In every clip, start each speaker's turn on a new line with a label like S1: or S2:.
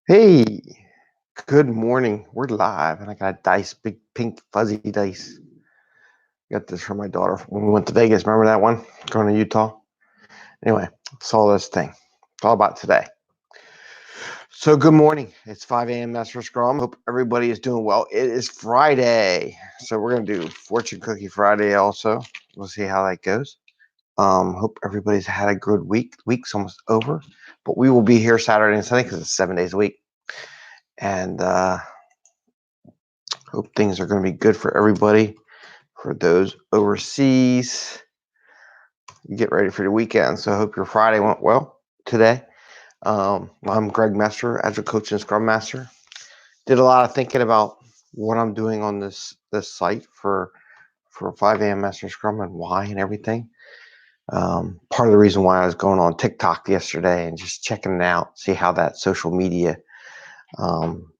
S1: Hey, good morning. We're live, and I got dice, big pink fuzzy dice. Got this from my daughter when we went to Vegas. Remember that one? Going to Utah. Anyway, saw this thing. It's all about today. So, good morning. It's 5 a.m. Mester Scrum. Hope everybody is doing well. It is Friday, so we're gonna do Fortune Cookie Friday. Also, we'll see how that goes. Hope everybody's had a good week. Week's almost over, but we will be here Saturday and Sunday because it's 7 days a week, and hope things are going to be good for everybody. For those overseas, you get ready for the weekend. So I hope your Friday went well today. I'm Greg Mester, Agile Coach and Scrum Master. Did a lot of thinking about what I'm doing on this site for 5 a.m. Mester Scrum and why and everything. Part of the reason why I was going on TikTok yesterday and just checking it out, see how that social media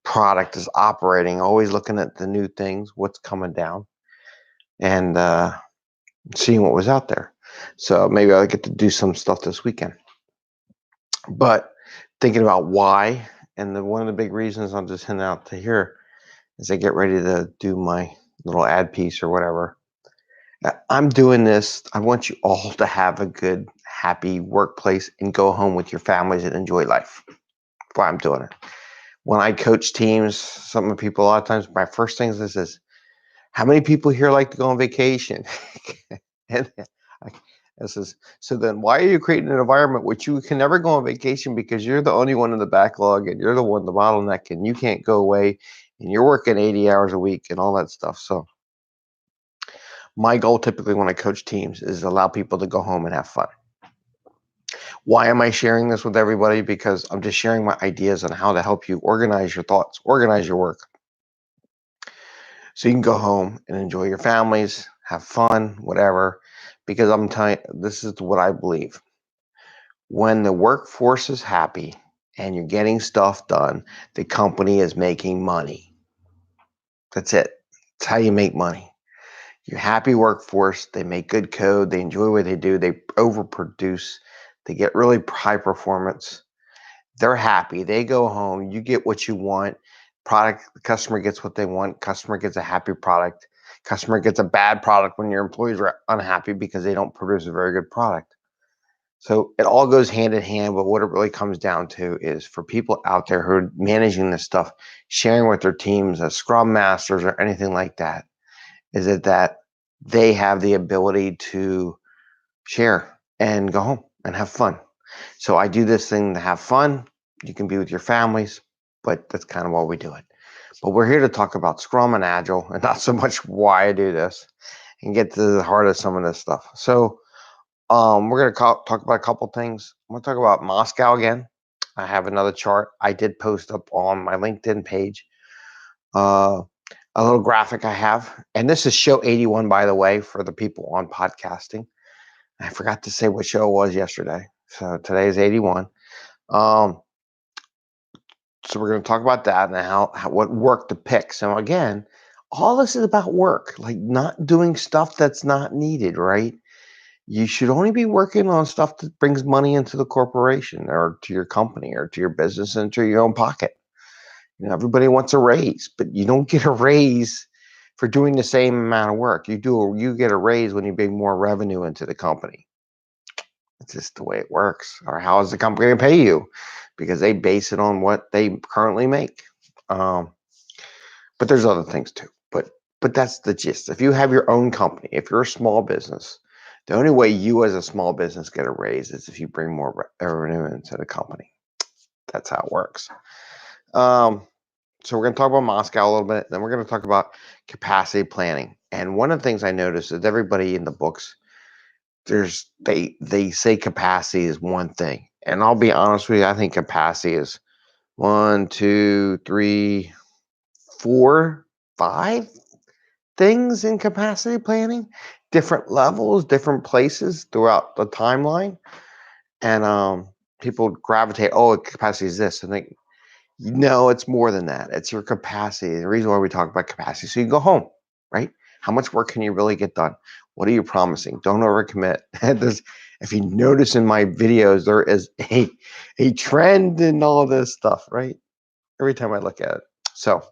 S1: product is operating, always looking at the new things, what's coming down, and seeing what was out there. So maybe I'll get to do some stuff this weekend. But thinking about why, and one of the big reasons I'm just heading out to here as I get ready to do my little ad piece or whatever. I'm doing this. I want you all to have a good, happy workplace and go home with your families and enjoy life. That's why I'm doing it. When I coach teams, some of the people, a lot of times, my first thing is, how many people here like to go on vacation? and this is, so then why are you creating an environment which you can never go on vacation because you're the only one in the backlog and you're the one, the bottleneck, and you can't go away and you're working 80 hours a week and all that stuff. So my goal typically when I coach teams is allow people to go home and have fun. Why am I sharing this with everybody? Because I'm just sharing my ideas on how to help you organize your thoughts, organize your work. So you can go home and enjoy your families, have fun, whatever. Because I'm telling you, this is what I believe. When the workforce is happy and you're getting stuff done, the company is making money. That's it. That's how you make money. Your happy workforce, they make good code, they enjoy what they do, they overproduce, they get really high performance. They're happy. They go home, you get what you want. The customer gets what they want, customer gets a happy product. Customer gets a bad product when your employees are unhappy because they don't produce a very good product. So it all goes hand in hand, but what it really comes down to is for people out there who are managing this stuff, sharing with their teams as Scrum Masters or anything like that, is that they have the ability to share and go home and have fun. So I do this thing to have fun. You can be with your families, but that's kind of why we do it. But we're here to talk about Scrum and Agile and not so much why I do this and get to the heart of some of this stuff. So we're going to talk about a couple things. I'm going to talk about Moscow again. I have another chart. I did post up on my LinkedIn page uh, a little graphic I have. And this is show 81, by the way, for the people on podcasting. I forgot to say what show it was yesterday. So today is 81. So we're going to talk about that and how what work to pick. So again, all this is about work, like not doing stuff that's not needed, right? You should only be working on stuff that brings money into the corporation or to your company or to your business and to your own pocket. Everybody wants a raise, but you don't get a raise for doing the same amount of work. You get a raise when you bring more revenue into the company. It's just the way it works. Or how is the company going to pay you? Because they base it on what they currently make. But there's other things too. But that's the gist. If you have your own company, if you're a small business, the only way you as a small business get a raise is if you bring more revenue into the company. That's how it works. So we're going to talk about Moscow a little bit. Then we're going to talk about capacity planning. And one of the things I noticed is everybody in the books, they say capacity is one thing. And I'll be honest with you, I think capacity is 1, 2, 3, 4, 5 things in capacity planning, different levels, different places throughout the timeline. And people gravitate, oh, capacity is this. And they, no, it's more than that. It's your capacity. The reason why we talk about capacity, so you go home, right? How much work can you really get done? What are you promising? Don't overcommit. If you notice in my videos, there is a trend in all this stuff, right? every time I look at it. So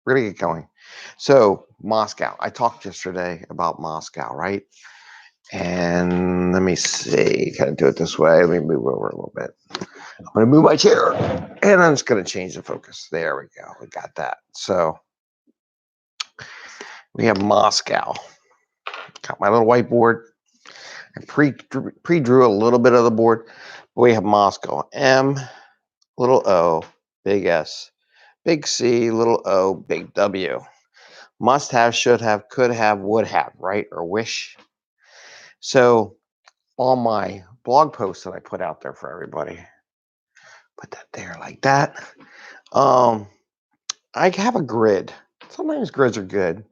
S1: we're gonna get going. So Moscow. I talked yesterday about Moscow, right? And let me see. Can I do it this way? Let me move over a little bit. I'm gonna move my chair, and I'm just gonna change the focus. There we go. We got that. So we have Moscow. Got my little whiteboard. I pre-drew a little bit of the board. We have Moscow. M, little O, big S, big C, little O, big W. Must have, should have, could have, would have, right? Or wish. So on my blog post that I put out there for everybody, put that there like that. I have a grid. Sometimes grids are good.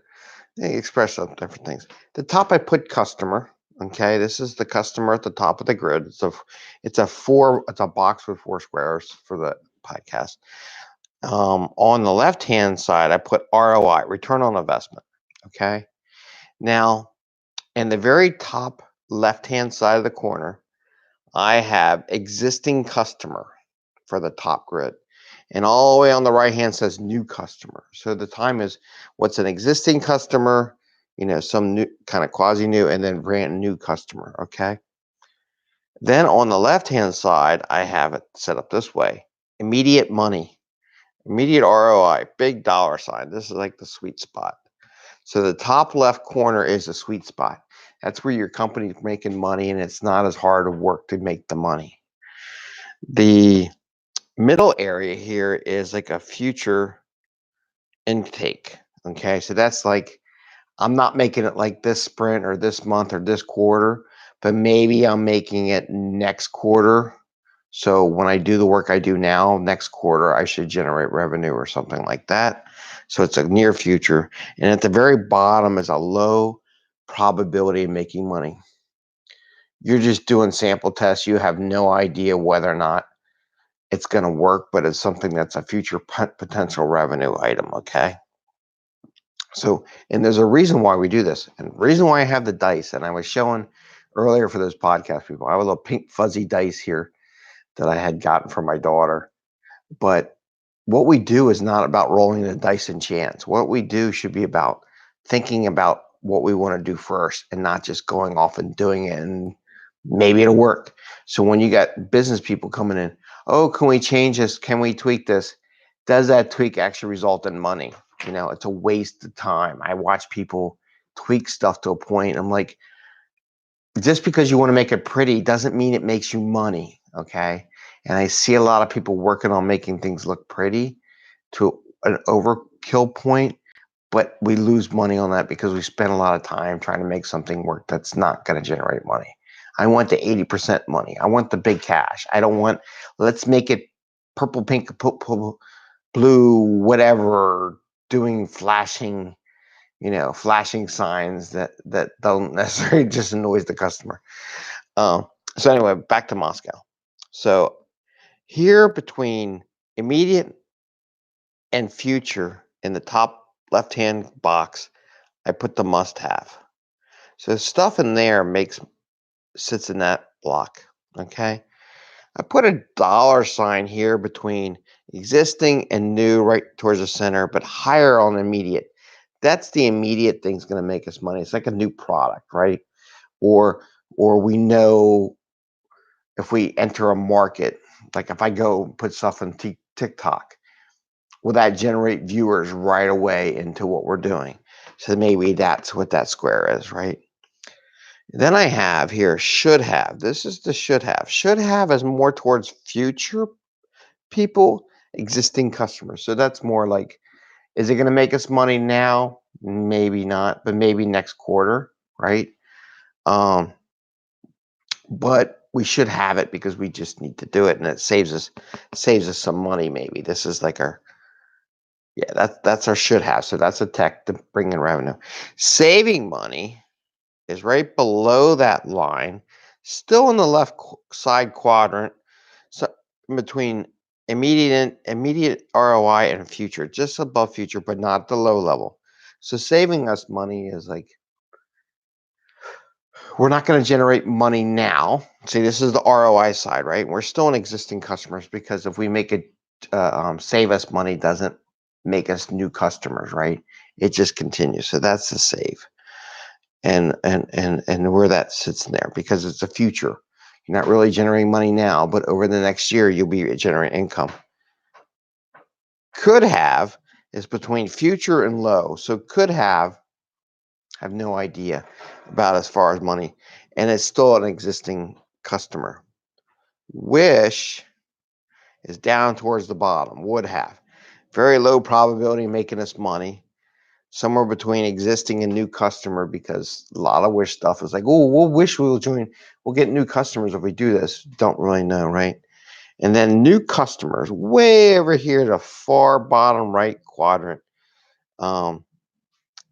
S1: They express some different things. The top I put customer. Okay, this is the customer at the top of the grid. It's a box with 4 squares for the podcast. On the left hand side, I put ROI, return on investment. Okay, now in the very top left hand side of the corner, I have existing customer for the top grid. And all the way on the right hand says new customer. So the time is what's an existing customer, some new kind of quasi new, and then brand new customer. Okay. Then on the left hand side, I have it set up this way: immediate money, immediate ROI, big dollar sign. This is like the sweet spot. So the top left corner is the sweet spot. That's where your company's making money, and it's not as hard of work to make the money. The middle area here is like a future intake. Okay, so that's like, I'm not making it like this sprint or this month or this quarter, but maybe I'm making it next quarter. So when I do the work I do now, next quarter, I should generate revenue or something like that. So it's a near future. And at the very bottom is a low probability of making money. You're just doing sample tests. You have no idea whether or not it's going to work, but it's something that's a future potential revenue item, okay? So, and there's a reason why we do this, and the reason why I have the dice, and I was showing earlier for those podcast people, I have a little pink fuzzy dice here that I had gotten from my daughter. But what we do is not about rolling the dice and chance. What we do should be about thinking about what we want to do first and not just going off and doing it and maybe it'll work. So when you got business people coming in, oh, can we change this? Can we tweak this? Does that tweak actually result in money? It's a waste of time. I watch people tweak stuff to a point. I'm like, just because you want to make it pretty doesn't mean it makes you money, okay? And I see a lot of people working on making things look pretty to an overkill point, but we lose money on that because we spend a lot of time trying to make something work that's not going to generate money. I want the 80% money. I want the big cash. I don't want, let's make it purple, pink, blue, whatever, doing flashing signs that don't necessarily just annoys the customer. So anyway, back to Moscow. So here between immediate and future in the top left-hand box, I put the must-have. So stuff in there sits in that block, okay? I put a dollar sign here between existing and new right towards the center, but higher on immediate. That's the immediate thing's going to make us money. It's like a new product, right? Or we know if we enter a market, like if I go put stuff on TikTok, will that generate viewers right away into what we're doing? So maybe that's what that square is, right? Then I have here should have. This is the should have. Should have is more towards future people, existing customers. So that's more like, is it going to make us money now? Maybe not, but maybe next quarter, right? But we should have it because we just need to do it, and it saves us some money. Maybe this is like that's our should have. So that's a tech to bring in revenue. Saving money is right below that line, still in the left side quadrant, so between immediate ROI and future, just above future, but not the low level. So saving us money is like, we're not going to generate money now. See, this is the ROI side, right? We're still in existing customers because if we make it save us money doesn't make us new customers, right? It just continues. So that's the save. And where that sits in there, because it's a future. You're not really generating money now, but over the next year, you'll be generating income. Could have is between future and low. So could have no idea about as far as money, and it's still an existing customer. Wish is down towards the bottom. Would have very low probability of making us money. Somewhere between existing and new customer, because a lot of wish stuff is like, oh, we'll wish we'll join, we'll get new customers if we do this. Don't really know, right? And then new customers way over here, the far bottom right quadrant.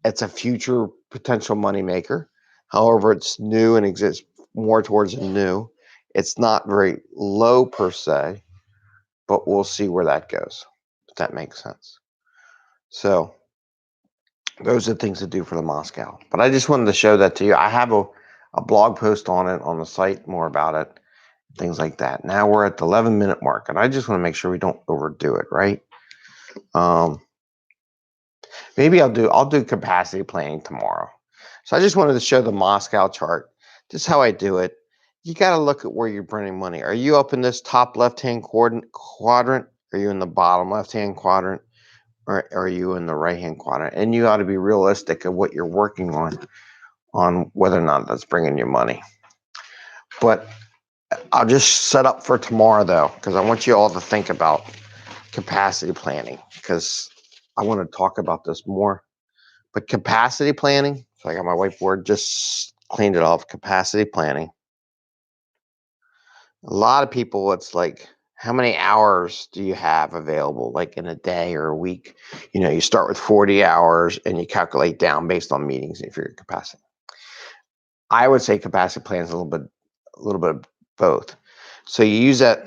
S1: It's a future potential money maker. However, it's new and exists more towards a new. It's not very low per se, but we'll see where that goes, if that makes sense. So those are things to do for the Moscow. But I just wanted to show that to you. I have a blog post on it on the site, more about it, things like that. Now we're at the 11-minute mark, and I just want to make sure we don't overdo it, right? Maybe I'll do capacity planning tomorrow. So I just wanted to show the Moscow chart, just how I do it. You got to look at where you're burning money. Are you up in this top left-hand quadrant? Are you in the bottom left-hand quadrant? Or are you in the right-hand quadrant? And you ought to be realistic of what you're working on whether or not that's bringing you money. But I'll just set up for tomorrow, though, because I want you all to think about capacity planning, because I want to talk about this more. But capacity planning, so I got my whiteboard, just cleaned it off. Capacity planning. A lot of people, it's like, how many hours do you have available, like in a day or a week? You start with 40 hours and you calculate down based on meetings if you're capacity. I would say capacity plan is a little bit of both. So you use that,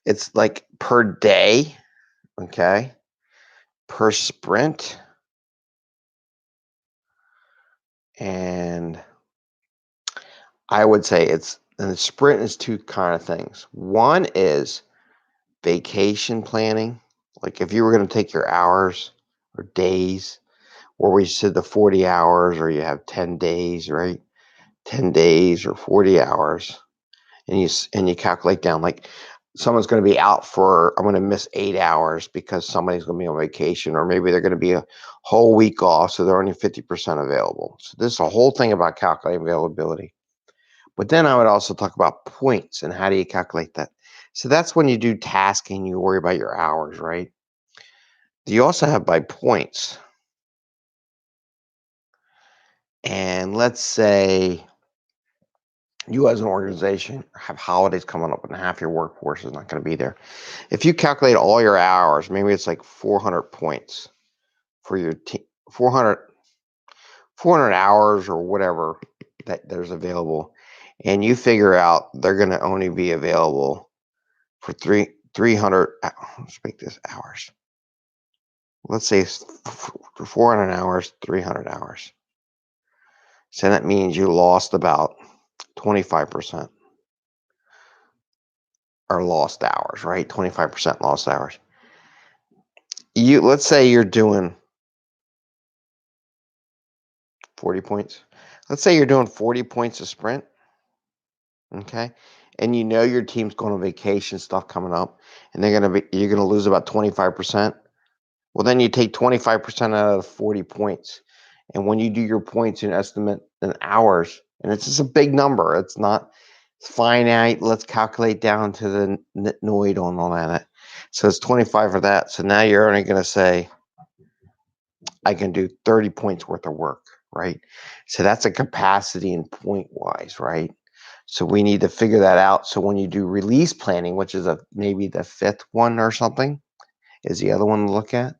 S1: it's like per day, okay, per sprint, and I would say and the sprint is two kind of things. One is vacation planning, like if you were going to take your hours or days, or we said the 40 hours, or you have 10 days, right? 10 days or 40 hours, and you calculate down, like someone's going to be out for, I'm going to miss 8 hours because somebody's going to be on vacation, or maybe they're going to be a whole week off, so they're only 50% available. So this is a whole thing about calculating availability. But then I would also talk about points and how do you calculate that. So that's when you do tasking, you worry about your hours, right? You also have by points. And let's say you as an organization have holidays coming up and half your workforce is not going to be there. If you calculate all your hours, maybe it's like 400 points for your team, 400 hours or whatever that there's available. And you figure out they're going to only be available for 300, let's make this hours. Let's say 400 hours, 300 hours. So that means you lost about 25% or lost hours, right? 25% lost hours. Let's say you're doing 40 points. Let's say you're doing 40 points a sprint. Okay. And your team's going on vacation, stuff coming up, and you're going to lose about 25%. Well, then you take 25% out of the 40 points. And when you do your points and estimate in hours, and it's just a big number, it's not finite. Let's calculate down to the nitnoid on all that. So it's 25 for that. So now you're only going to say, I can do 30 points worth of work, right? So that's a capacity and point wise, right? So we need to figure that out. So when you do release planning, which is maybe the fifth one or something, is the other one to look at,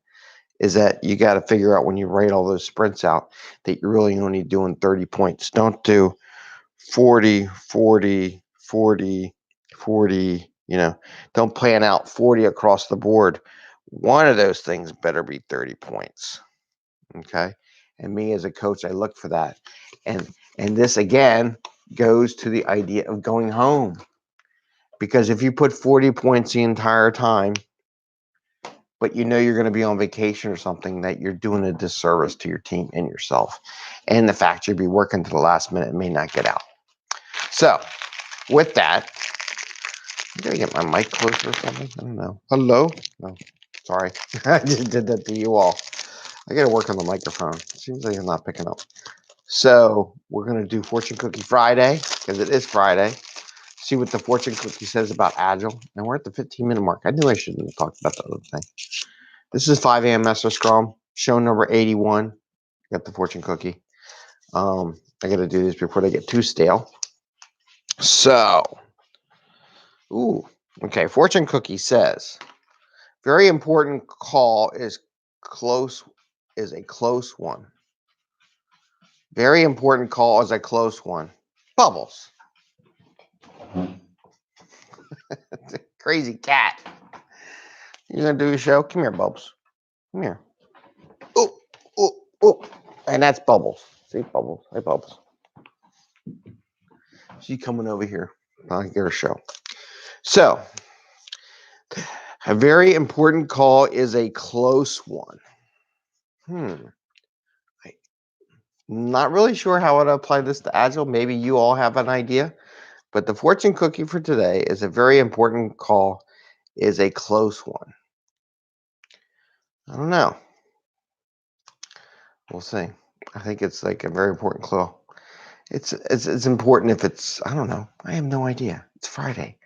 S1: is that you got to figure out when you write all those sprints out that you're really only doing 30 points. Don't do 40, 40, 40, 40, don't plan out 40 across the board. One of those things better be 30 points. Okay. And me as a coach, I look for that. And this again goes to the idea of going home. Because if you put 40 points the entire time, but you know you're going to be on vacation or something, that you're doing a disservice to your team and yourself. And the fact you'll be working to the last minute and may not get out. So with that, I gotta get my mic closer or something. I don't know. Hello? No, sorry. I just did that to you all. I gotta work on the microphone. Seems like I'm not picking up. So we're gonna do Fortune Cookie Friday, because it is Friday. See what the Fortune Cookie says about Agile. And we're at the 15-minute mark. I knew I shouldn't have talked about the other thing. This is 5am Mester Scrum, show number 81. Got the Fortune Cookie. I gotta do this before they get too stale. So, okay, Fortune Cookie says, very important call is a close one. Very important call is a close one. Bubbles. Crazy cat. You gonna do a show? Come here, Bubbles. Come here. Oh. And that's Bubbles. See, Bubbles. Hey, Bubbles. She's coming over here. I'll get her show. So, a very important call is a close one. Not really sure how I'd apply this to Agile. Maybe you all have an idea. But the Fortune Cookie for today is a very important call is a close one. I don't know. We'll see. I think it's like a very important call. It's important if it's, I don't know. I have no idea. It's Friday.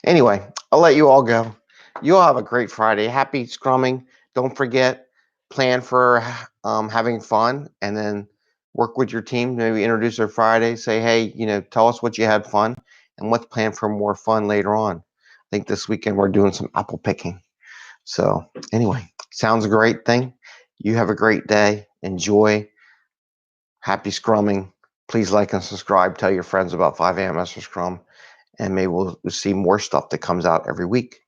S1: Anyway, I'll let you all go. You all have a great Friday. Happy scrumming. Don't forget, plan for having fun, and then work with your team. Maybe introduce their Friday. Say, hey, tell us what you had fun, and let's plan for more fun later on. I think this weekend we're doing some apple picking. So anyway, sounds a great thing. You have a great day. Enjoy. Happy scrumming. Please like and subscribe. Tell your friends about 5am Mester Scrum, and maybe we'll see more stuff that comes out every week.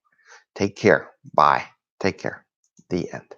S1: Take care. Bye. Take care. The end.